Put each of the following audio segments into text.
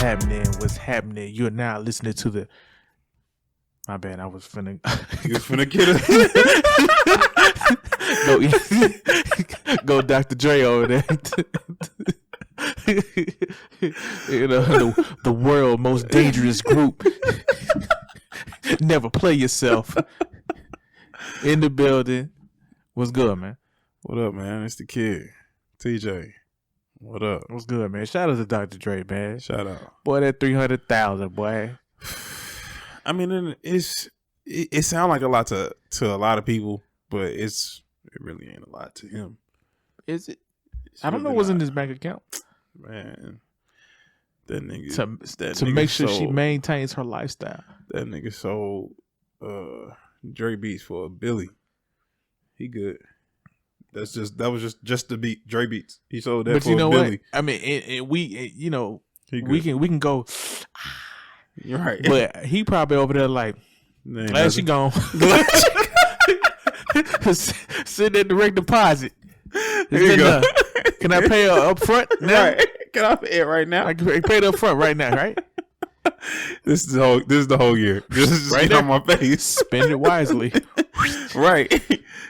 happening? What's happening? You're now listening to the. My bad. I was finna. You was finna get it. Go Dr. Dre over there. You know, the world most dangerous group. Never play yourself. In the building. What's good, man? What up, man? It's the kid. TJ. What up? What's good, man? Shout out to Dr. Dre, man. Shout out. Boy, that 300,000, boy. I mean, it sounds like a lot to a lot of people, but it really ain't a lot to him. Is it? I don't know what's in his bank account. Man, that nigga to make sure she maintains her lifestyle. That nigga sold Dre Beats for $1 billion. He good. That was just the beat Dre Beats. He sold that for $1 billion. What? I mean, we we can go. You're right, but he probably over there like, glad she gone. Sitting at direct deposit. Here you go. Can I pay her up front now? Right. Can I pay it right now? I can pay it up front right now, right? This is the whole year. This is right on my face. Spend it wisely. Right.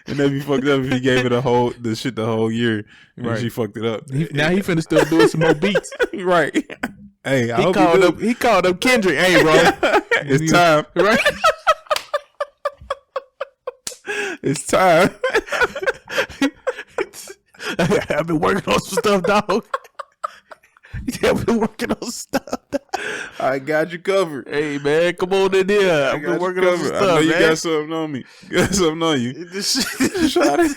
And then you fucked up if he gave it the whole year and right. She fucked it up. Now he finna still doing some more beats. Right. Hey, he called up Kendrick. Hey, bro. It's time. Right. It's time. I've been working on some stuff, dog. I've been working on stuff. I got you covered. Hey, man, come on in here. I've been working on some stuff, I know you man. got something on me. Got something on you. Try this.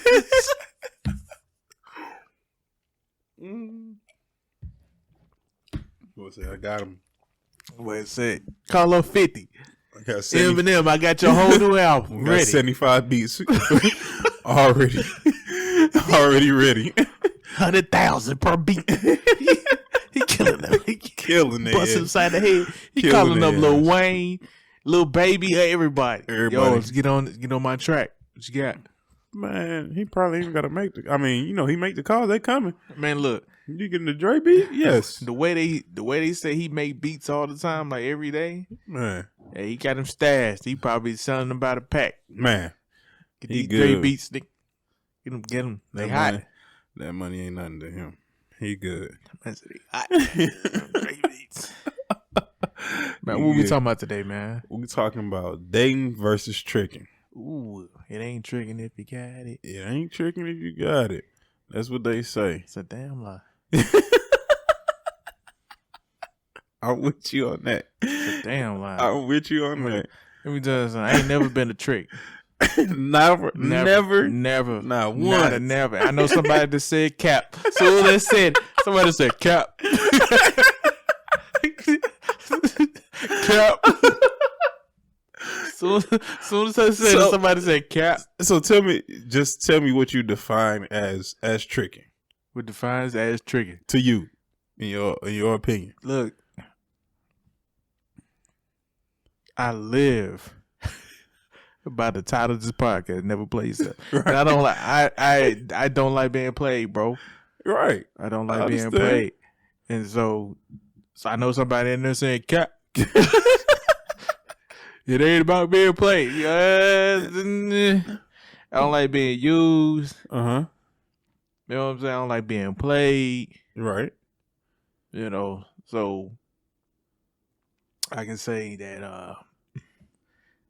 What's that? I got him. Wait a sec. Call up 50. I got Eminem, I got your whole new album ready. 75 beats. Already ready. 100,000 per beat. He killing them. He killing them. Busting inside the head. He calling up Lil Wayne, Lil Baby, everybody. Yo, let's get on my track. What you got? Man, he probably even got to make the. I mean, he make the calls. They coming. Man, look. You getting the Dre beat? Yes. The way they say he make beats all the time, like every day. Man, hey, he got them stashed. He probably selling them by the pack. Man, get these Dre beats. Get them. They hot. That money ain't nothing to him. He good. That's hot. Dre beats. Man, what we talking about today, man? We talking about dating versus tricking. Ooh, it ain't tricking if you got it. It ain't tricking if you got it. That's what they say. It's a damn lie. I'm with you on that. It's a damn lie. I'm with you on that. Let me tell you something. I ain't never been a trick. Never. Not once. Not a never. I know somebody that said cap. So they said, somebody said cap. Cap. Soon as I said it, somebody said cap. So tell me what you define as tricking. What defines as tricking to you, in your opinion? Look, I live by the title of this podcast. Never play yourself. Right. I don't like. I don't like being played, bro. Right. I don't like being played, and so I know somebody in there saying cap. It ain't about being played. I don't like being used. Uh-huh. You know what I'm saying? I don't like being played. Right. So I can say that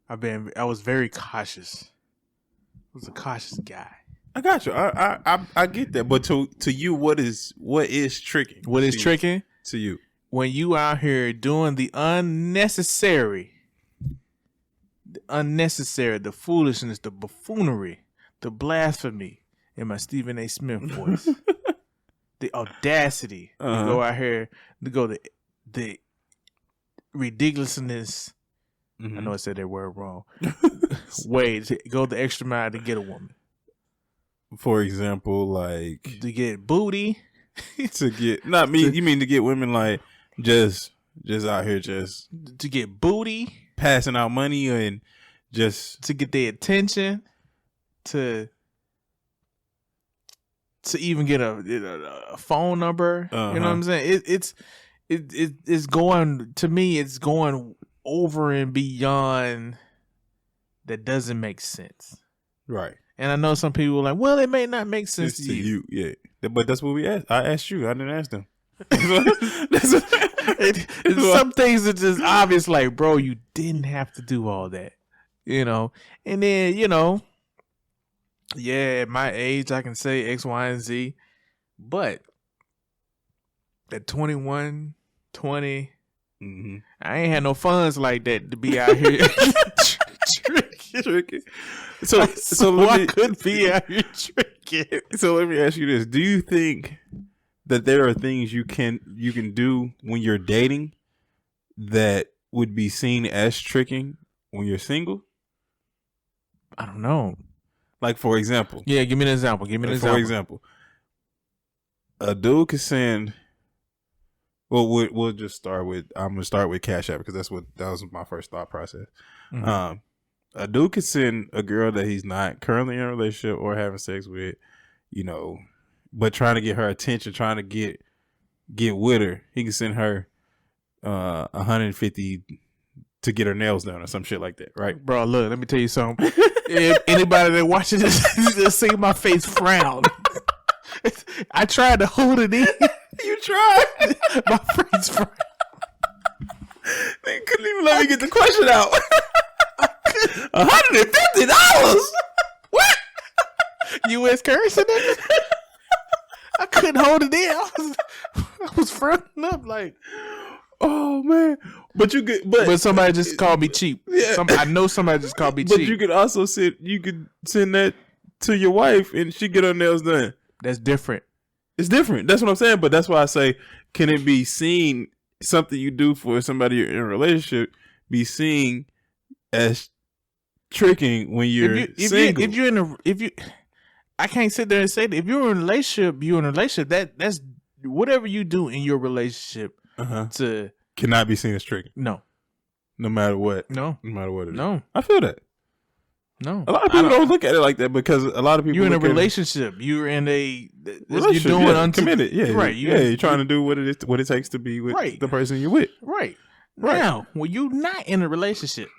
I was very cautious. I was a cautious guy. I got you. I get that. But to you, what is tricking? What is tricking? To you. When you out here doing the unnecessary, the foolishness, the buffoonery, the blasphemy in my Stephen A. Smith voice, the audacity to go out here, to go the ridiculousness. Mm-hmm. I know I said that word wrong. Wait, to go the extra mile to get a woman. For example, like to get booty. To get not me. You mean to get women like just out here just to get booty, passing out money, and just to get their attention, to even get a phone number. You know what I'm saying? it's going to me. It's going over and beyond. That doesn't make sense. Right. And I know some people are like, well, it may not make sense to you. Yeah. But that's what we asked. I asked you. I didn't ask them. Some things are just obvious, like, bro, you didn't have to do all that, you know. And then, you know, yeah, at my age, I can say X, Y, and Z. But at 21, 20, I ain't had no funds like that to be out here tricky. So I could be out here tricking. So let me ask you this: do you think that there are things you can do when you're dating that would be seen as tricking when you're single? I don't know. Like, for example. Yeah, give me an example. For example, a dude could send. Well, we'll just start with. I'm gonna start with Cash App because that was my first thought process. Mm-hmm. A dude could send a girl that he's not currently in a relationship or having sex with, you know, but trying to get her attention, trying to get with her. He can send her $150 to get her nails done or some shit like that, right? Bro, look, let me tell you something. If anybody that watches this just see my face frown. I tried to hold it in. You tried? My face frown. They couldn't even let me get the question out. $150? What? U.S. currency, nigga? I couldn't hold it in. I was fronting up like, oh man. But somebody just called me cheap. Yeah. I know somebody just called me cheap. But you could also send that to your wife and she get her nails done. That's different. It's different. That's what I'm saying. But that's why I say, can it be seen, something you do for somebody you're in a relationship, be seen as tricking when you're single? I can't sit there and say that. If you're in a relationship, you're in a relationship. That's whatever you do in your relationship to cannot be seen as tricking. No matter what. No matter what it is. No. I feel that. No. A lot of people don't look at it like that because a lot of people. You're in a relationship. You're in a relationship. You're doing committed. Yeah, right. You're trying to do what it takes to be with the person you're with. Right. Now, when you're not in a relationship,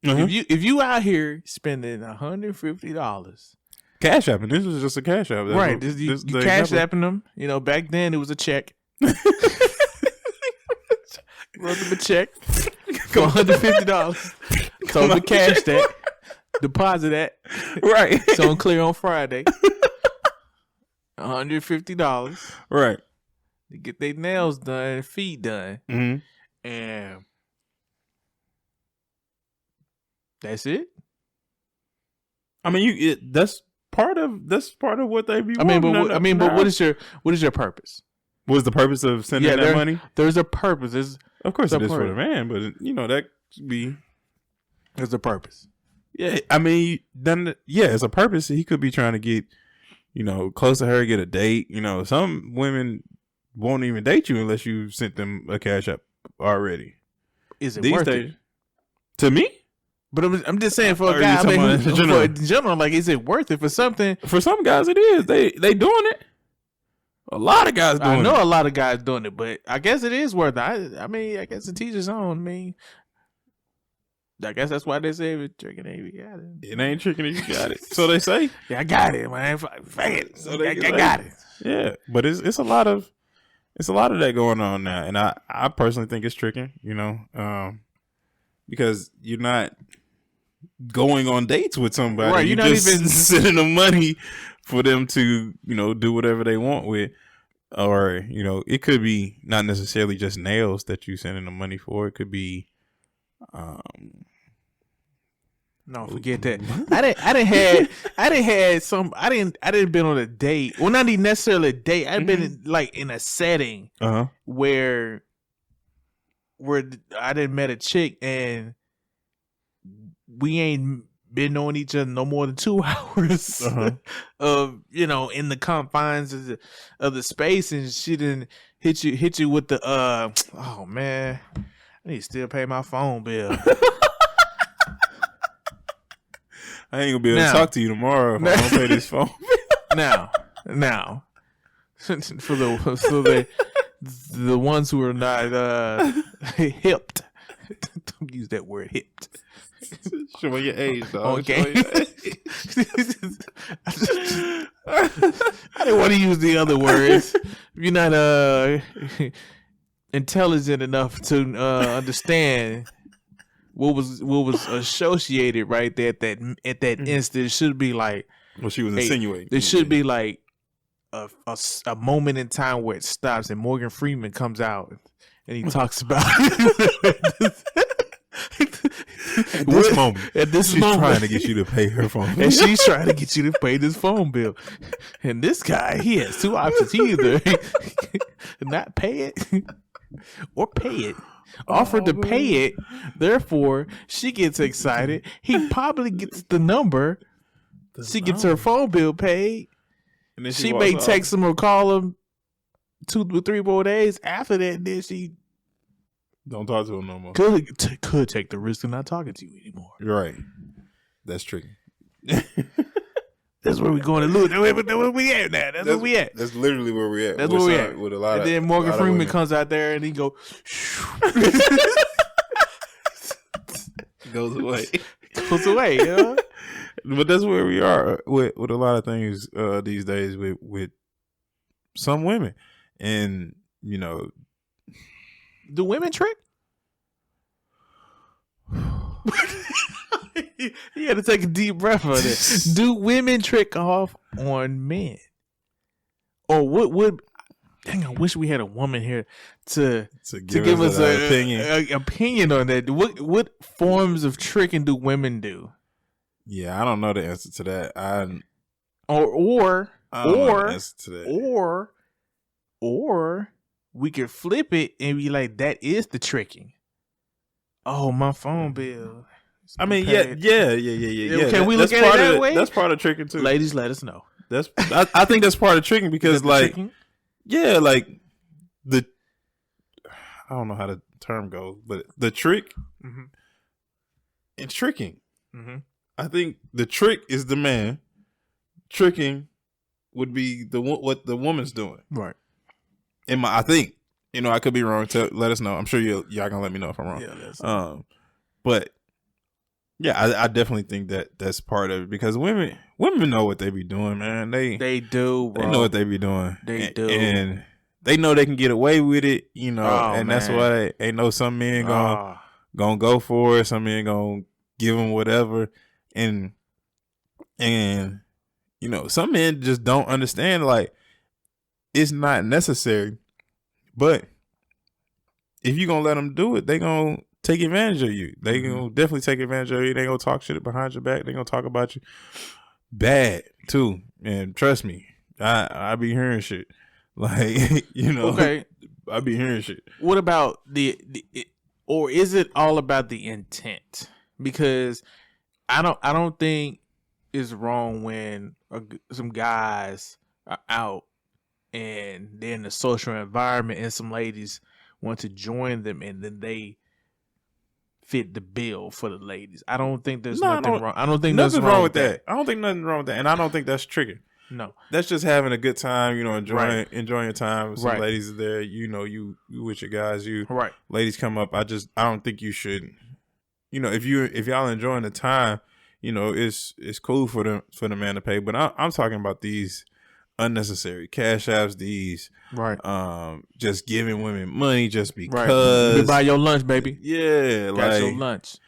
if you out here spending $150, Cash Apping. This was just a Cash App, right? You Cash Apping them. You know, back then it was a check. Wrote them a check for $150. So we cash that, deposit that, right? So I'm clear on Friday. $150, right? To get their nails done, feet done, and that's it. I mean, that's part of what they be. But what is your purpose? What's the purpose of sending that money? There's a purpose. Of course, it is for the man, but that could be. There's a purpose. Yeah, I mean, it's a purpose. He could be trying to get, close to her, get a date. Some women won't even date you unless you sent them a Cash App already. Is it worth it? To me? But I'm just saying for a guy, in general, like, is it worth it for something? For some guys, it is. They doing it. A lot of guys doing it. I know a lot of guys doing it, but I guess it is worth it. I mean, I guess the teacher's on. I guess that's why they say it's tricking if you got it. It ain't tricking if you got it. So they say. Yeah, I got it, man. So I got it. Yeah, but it's a lot of that going on now, and I personally think it's tricking. Because you're not going on dates with somebody. Right, you're not just even sending them money for them to, do whatever they want with. Or, it could be not necessarily just nails that you sending them money for. It could be no, forget that. I didn't been on a date. Well, not even necessarily a date. I've been in a setting where I didn't met a chick and we ain't been knowing each other no more than 2 hours of in the confines of the space, and she didn't hit you with the oh man, I need to still pay my phone bill. I ain't gonna be able to talk to you tomorrow if I don't pay this phone. Now, for the the ones who are not hipped. Don't use that word hipped. Showing your age, dog. Okay. Showing your age. I didn't want to use the other words. If you're not intelligent enough to understand what was associated right there at that instant, it should be like. Well, she was insinuating. There should be like a moment in time where it stops, and Morgan Freeman comes out and he talks about at this moment. She's moment, trying to get you to pay her phone bill. And she's trying to get you to pay this phone bill. And this guy, he has two options. He either not pay it or pay it. Offered to pay it. Therefore, she gets excited. He probably gets the number. She gets her phone bill paid. And then she may text him or call him 2 or 3 more days after that. Then she don't talk to him no more. Could take the risk of not talking to you anymore. You're right. That's tricky. That's where we're going to lose. That's where we at now. That's where we at. That's literally where we at. That's where we at. With a lot and then Morgan Freeman comes out there and he goes goes away. Goes away, yeah. But that's where we are with a lot of things these days with some women. And, you know. Do women trick? You had to take a deep breath on it. Do women trick off on men? Or what would... Dang, I wish we had a woman here to give us an opinion on that. What forms of tricking do women do? Yeah, I don't know the answer to that. Or we could flip it and be like, that is the tricking. Oh, my phone bill. I mean, yeah. Can we look at it that way? That's part of tricking too. Ladies, let us know. I think that's part of tricking because, like, tricking? Yeah, like I don't know how the term goes, but the trick and tricking. Mm-hmm. I think the trick is the man. Tricking would be what the woman's doing, right? I think, I could be wrong. Let us know. I'm sure y'all gonna let me know if I'm wrong. Yeah, but yeah, I definitely think that's part of it because women know what they be doing, man. They do. Bro. They know what they be doing. They do, and they know they can get away with it. And that's why they know some men gonna go for it. Some men gonna give them whatever, and some men just don't understand. Like, it's not necessary, but if you gonna let them do it, they gonna take advantage of you. They gonna definitely take advantage of you. They gonna talk shit behind your back. They gonna talk about you bad too. And trust me, I be hearing shit. Like, okay, I be hearing shit. What about or is it all about the intent? Because I don't think it's wrong when some guys are out and they're in a social environment and some ladies want to join them and then they fit the bill for the ladies. I don't think there's nothing wrong. I don't think nothing wrong with that. I don't think nothing wrong with that, and I don't think that's tricking. No, that's just having a good time. Enjoying your time. Some ladies are there. You with your guys. Ladies come up. I don't think you should. If y'all enjoying the time, it's cool for the man to pay. But I'm talking about these unnecessary cash apps. These just giving women money just because. You buy your lunch, baby. Yeah, got your lunch,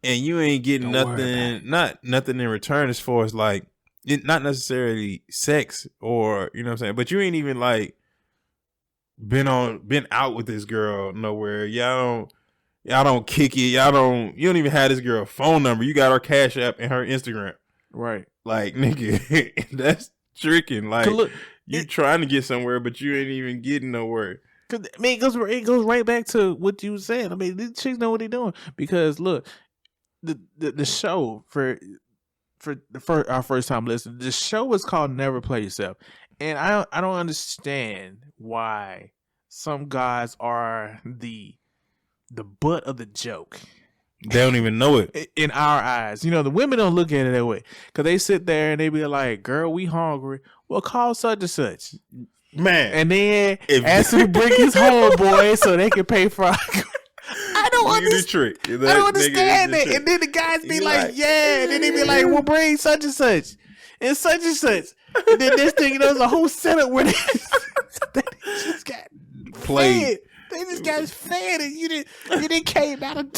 and you ain't getting nothing in return as far as like not necessarily sex or what I'm saying, but you ain't even like been out with this girl nowhere. Y'all don't kick it. You don't even have this girl phone number. You got her Cash App and her Instagram. Right. Like, nigga, that's tricking. Like, look, you trying to get somewhere, but you ain't even getting nowhere. Cause I mean, it goes right back to what you said. I mean, these chicks know what they're doing because look, the show for our first time listening, the show is called Never Play Yourself, and I don't understand why some guys are the butt of the joke. They don't even know it. In our eyes. The women don't look at it that way. Because they sit there and they be like, girl, we hungry. Well, call such and such. Man. And then asked him to bring his homeboy so they can pay for. I don't understand. I don't understand it. And then the guys be like, yeah. And then they be like, we'll bring such and such. And such and such. And then this thing, there's a whole setup where they just got played. They just got fed, and you didn't came out of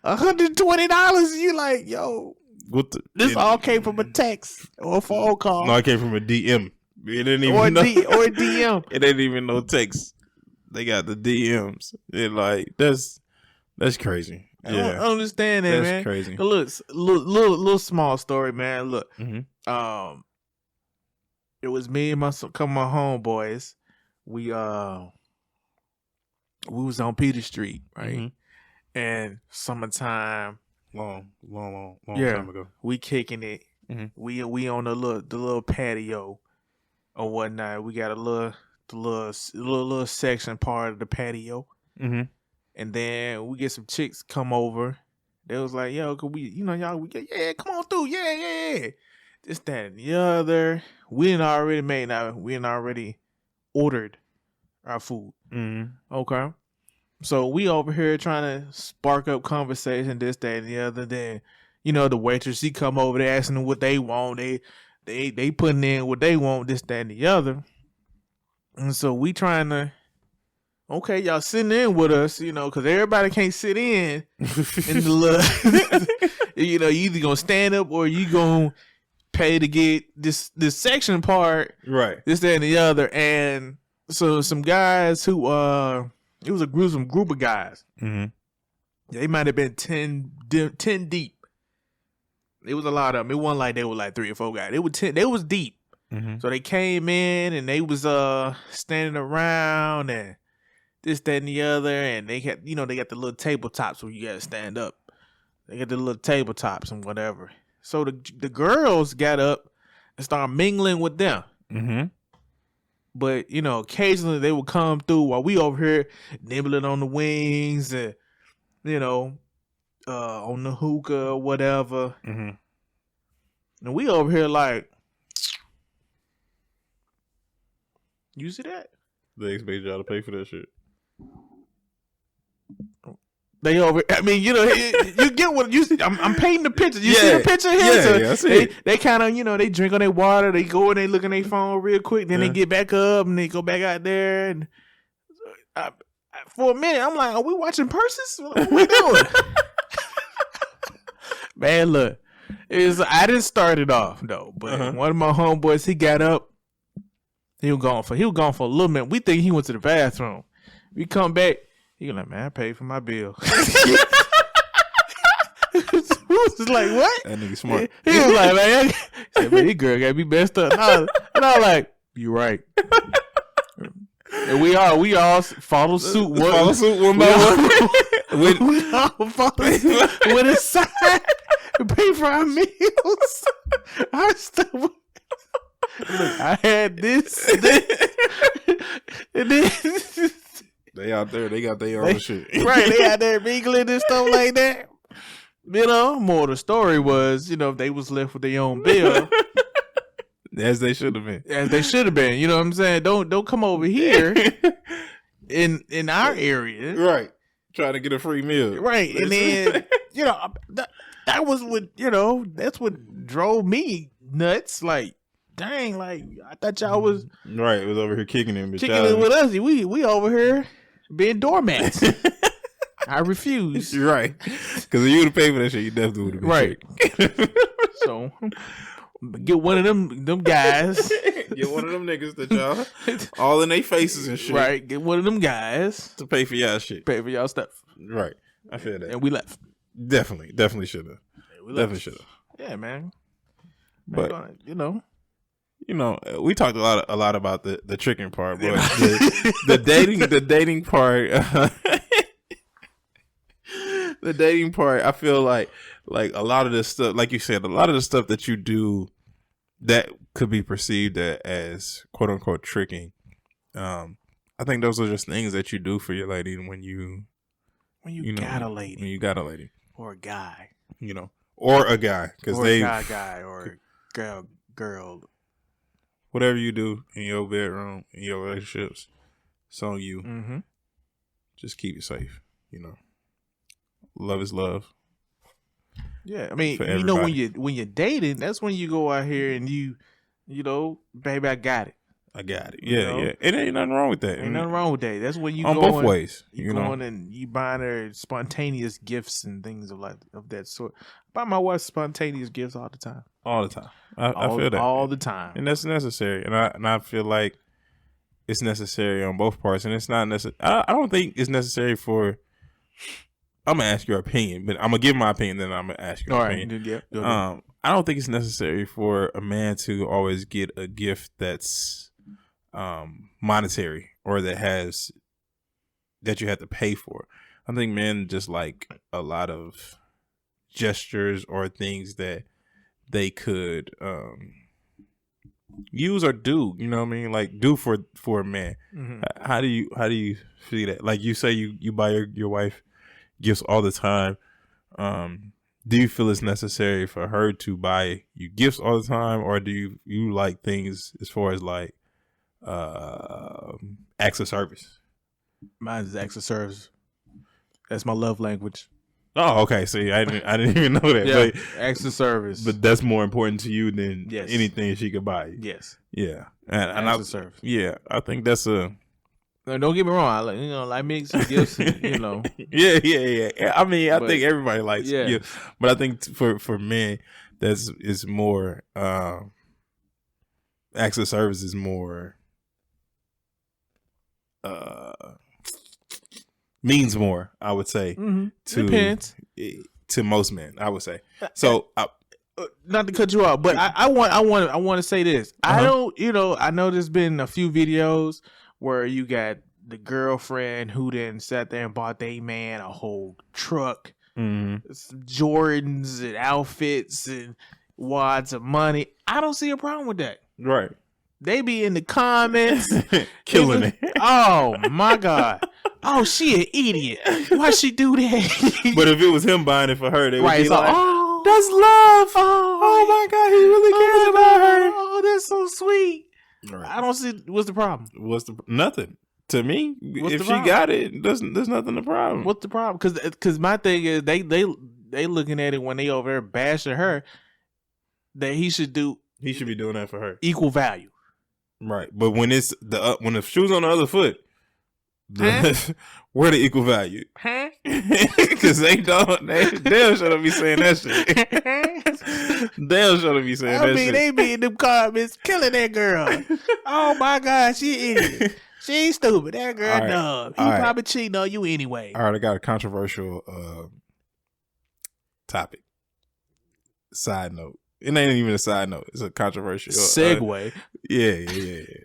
$120. You like, yo, this all came from a text or a phone call. No, it came from a DM. It didn't even know. Or a DM. It ain't even no text. They got the DMs. It like that's crazy. Yeah, I don't understand that, man. That's crazy. But look, little small story, man. Look, it was me and couple of my homeboys. We was on Peter Street, right? And summertime, long time ago. We kicking it. We on the little patio or whatnot. We got the little section part of the patio. And then we get some chicks come over. They was like, yo, could we, y'all, come on through. Yeah. This, that, and the other. We didn't already ordered our food. Okay. So we over here trying to spark up conversation, this, that, and the other. Then, the waitress, she come over there asking them what they want. They putting in what they want, this, that, and the other. And so we trying to, okay, y'all sitting in with us, because everybody can't sit in the you either gonna stand up or you gonna pay to get this section part, right? This, that, and the other. And so some guys who it was some group of guys. They might have been 10 deep. It was a lot of them. It wasn't like they were like 3 or 4 guys. They were 10. They was deep. So they came in and they was standing around and this, that, and the other. And they had, they got the little tabletops where you gotta stand up. They got the little tabletops and whatever. So the girls got up and started mingling with them. But, occasionally they would come through while we over here nibbling on the wings and, on the hookah or whatever. And we over here like, you see that? They expect y'all to pay for that shit. They over. I mean, you get what you see. I'm painting the picture. You see the picture here? Yeah, I see they kind of, they drink on their water. They go and they look on their phone real quick. Then they get back up and they go back out there. And for a minute, I'm like, are we watching purses? What we doing? Man, look, I didn't start it off though, but one of my homeboys, he got up. He was gone for a little minute. We think he went to the bathroom. We come back. He was like, man, I paid for my bill. He was like, what? That nigga smart. He was like, man, this girl got me messed up. And I was like, you right. And we all follow suit one by one. We all follow suit with a sign and pay for our meals. Look, I had this. And then they out there, they got their own shit. Right, they out there mingling and stuff like that. More of the story was, they was left with their own bill. As they should have been. As they should have been. You know what I'm saying? Don't come over here in our area. Right. Trying to get a free meal. Right. And then, that was what, that's what drove me nuts. Like, dang, like, I thought y'all was... Right, it was over here kicking it with us. We over here being doormats. I refuse. Right. Because if you would have paid for that shit, you definitely would have been right. So, get one of them guys. Get one of them niggas that y'all all in their faces and shit. Right. Get one of them guys. To pay for y'all shit. Pay for y'all stuff. Right. I feel that. And we left. Definitely should have. Definitely should have. Yeah, man. But, we talked a lot about the tricking part, but the dating part, the dating part, I feel like a lot of this stuff, like you said, a lot of the stuff that you do that could be perceived as quote unquote tricking. I think those are just things that you do for your lady when you got a lady. When you got a lady. Or a guy. Or a guy. Or a guy or a girl. whatever you do in your bedroom, in your relationships, it's on you. Mm-hmm. Just keep it safe. Love is love. Yeah, I mean, For you know, everybody. when you're dating, that's when you go out here and you know, baby, I got it. I got it. You Yeah, know? yeah. It ain't nothing wrong with that. Ain't nothing wrong with that. That's when you on going, both ways. You going and you buying her spontaneous gifts and things of that sort. I buy my wife spontaneous gifts all the time. All the time. I feel that all the time, and that's necessary. And I feel like it's necessary on both parts. And it's not necessary. I don't think it's necessary for. I'm gonna ask your opinion, but I'm gonna give my opinion, then I'm gonna ask your opinion. Yeah. I don't think it's necessary for a man to always get a gift that's monetary or that you have to pay for. I think men just like a lot of gestures or things that they could use or do. You know what I mean? Like do for a man. Mm-hmm. How do you feel that? Like you say you buy your wife gifts all the time. Do you feel it's necessary for her to buy you gifts all the time, or do you like things as far as like acts of service? Mine is acts of service. That's my love language. Oh, okay. See, I didn't even know that. Yeah, but, acts of service. But that's more important to you than yes. anything she could buy. Yes. Yeah. And acts of service. Yeah, I think that's a. No, don't get me wrong. I like me some gifts. Yeah. I mean, I think everybody likes gifts, but I think for men, it's more acts of service is more means more. I would say depends to most men. I would say so. Not to cut you off, but I want to say this. I don't. I know there's been a few videos where you got the girlfriend who then sat there and bought their man a whole truck, Jordans and outfits and wads of money. I don't see a problem with that. Right. They be in the comments killing it. Oh my God. Oh, she an idiot. Why she do that? But if it was him buying it for her, they would be so, like, that's love. Oh my God, he really cares about her. Oh, that's so sweet. Right. I don't see what's the problem. Nothing to me? If she got it, there's nothing the problem. What's the problem? Because my thing is they looking at it when they over there bashing her that he should be doing that for her, equal value. Right, but when it's when the shoe's on the other foot, where the equal value? Because they shouldn't be saying that shit. They shouldn't be saying that shit. They be in them comments killing that girl. Oh my God, she idiot. She ain't stupid. That girl dumb. He probably cheating on you anyway. All right, I got a controversial topic. Side note. It ain't even a side note. It's a controversial segue. Yeah.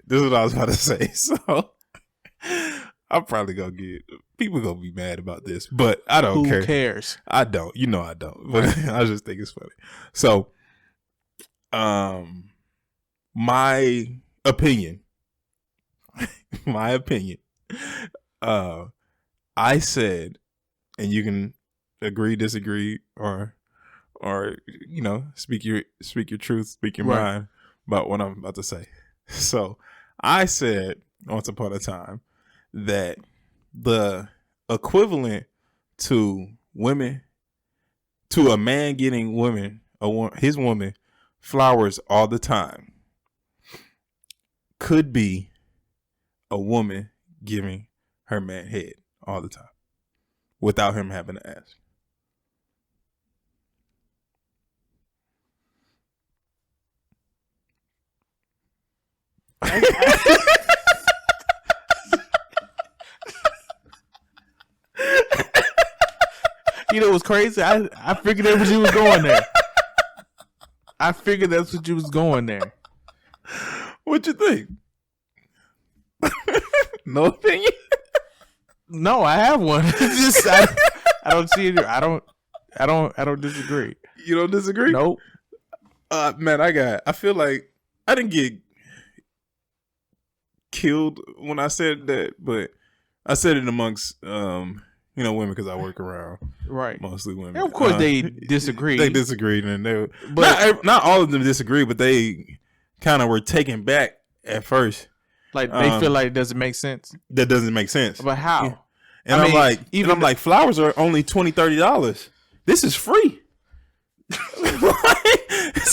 This is what I was about to say. So I'm probably gonna get people gonna be mad about this, but I don't care. Who cares? I don't. I don't. But I just think it's funny. So, my opinion. I said, and you can agree, disagree, or speak your truth, speak your mind about what I'm about to say. So I said once upon a time that the equivalent to a man getting his woman flowers all the time could be a woman giving her man head all the time without him having to ask. You know what's crazy? I figured that's what you was going there. I figured that's what you was going there. What you think? No opinion? No, I have one. It's just I don't see it. I don't disagree. You don't disagree? Nope. Man, I feel like I didn't get killed when I said that, but I said it amongst women because I work around mostly women. And of course, they disagreed. They disagreed, and not all of them disagreed, but they kind of were taken back at first. Like they feel like it doesn't make sense. That doesn't make sense. But how? And I'm like, flowers are only $20, $30. This is free.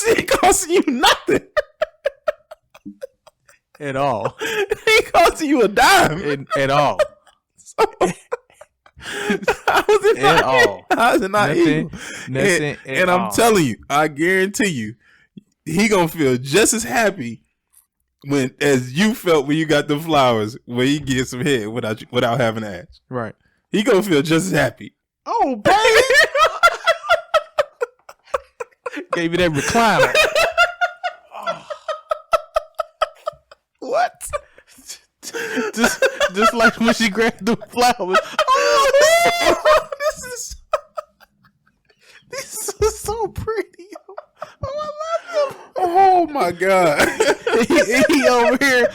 It costs you nothing at all. It costs you a dime at all. So, how is it at all? How is it not nothing, nothing and I'm telling you, I guarantee you, he gonna feel just as happy as you felt when you got the flowers when you get some head without having to ask. Right. He gonna feel just as happy. Oh, baby. Gave you that recliner. What? Just like when she grabbed the flowers. Oh, this is so pretty. Oh, I love you. Oh my God. he over here.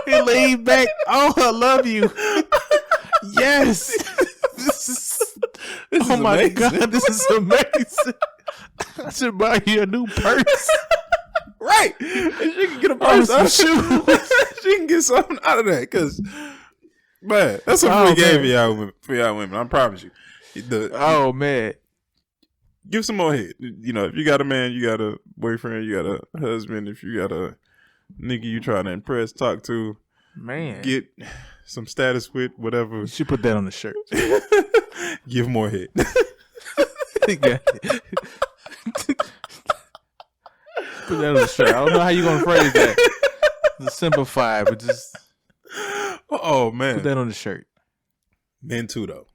He laid back. Oh, I love you. Yes. This is oh my amazing. God, this is amazing. I should buy you a new purse. Right. And she can get a purse out of shoes. She can get something out of that. Because, man, that's a free game for y'all women. I promise you. Oh, man. Give some more head. You know, if you got a man, you got a boyfriend, you got a husband, if you got a nigga you trying to impress, talk to, man, get some status with, whatever. You should put that on the shirt. Give more head. Put that on the shirt. I don't know how you gonna phrase that. To simplify, but just oh man, put that on the shirt. Men too, though.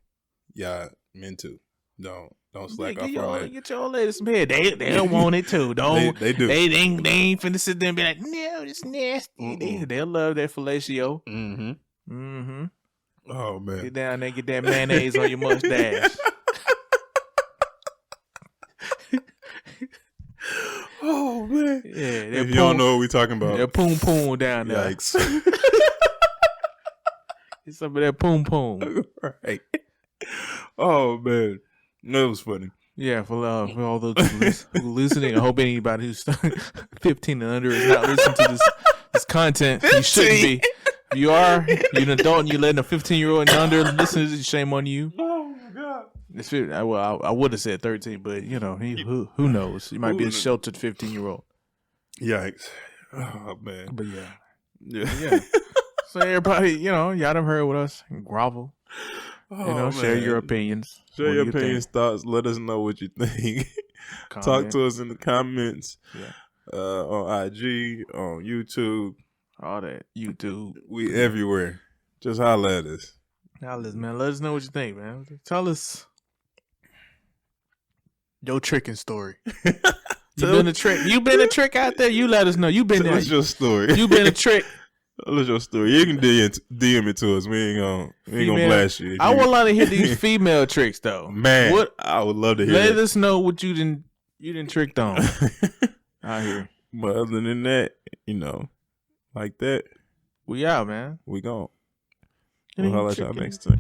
Yeah, men too. Don't slack off on that. Get your old lady some head. They don't want it too. Don't they do. They ain't finna sit there and be like, no, it's nasty. They'll love that fellatio. Oh man, get down there, get that mayonnaise on your mustache. Oh man, yeah. If you don't know what we talking about, that poom poom down there. Yikes. Get some of that poom poom. Right. Oh man, that was funny. Yeah, for all those who listening, I hope anybody who's 15 and under is not listening to this content. 15? You shouldn't be. If you are, you're an adult and you're letting a 15-year-old and under listen to this, shame on you. Oh my God. Well, I would have said 13, but you know, who knows? He might be a sheltered 15-year-old. Yikes. Oh man. But yeah. So everybody, you know, y'all done heard with us and grovel. Share your opinions. Share your opinions, thoughts. Let us know what you think. Talk to us in the comments. Yeah. On IG, on YouTube. All that. YouTube. We everywhere. Just holler at us. Man. Let us know what you think, man. Tell us your tricking story. You been a trick out there? You let us know. You been there. What's your story? You been a trick. What's your story? You can DM it to us. We ain't gonna blast you. I would love to hear these female tricks though. Man, I would love to hear. Let us know what you didn't tricked on out here. But other than that, like that, we out, man. We gone. We'll holler at y'all next time.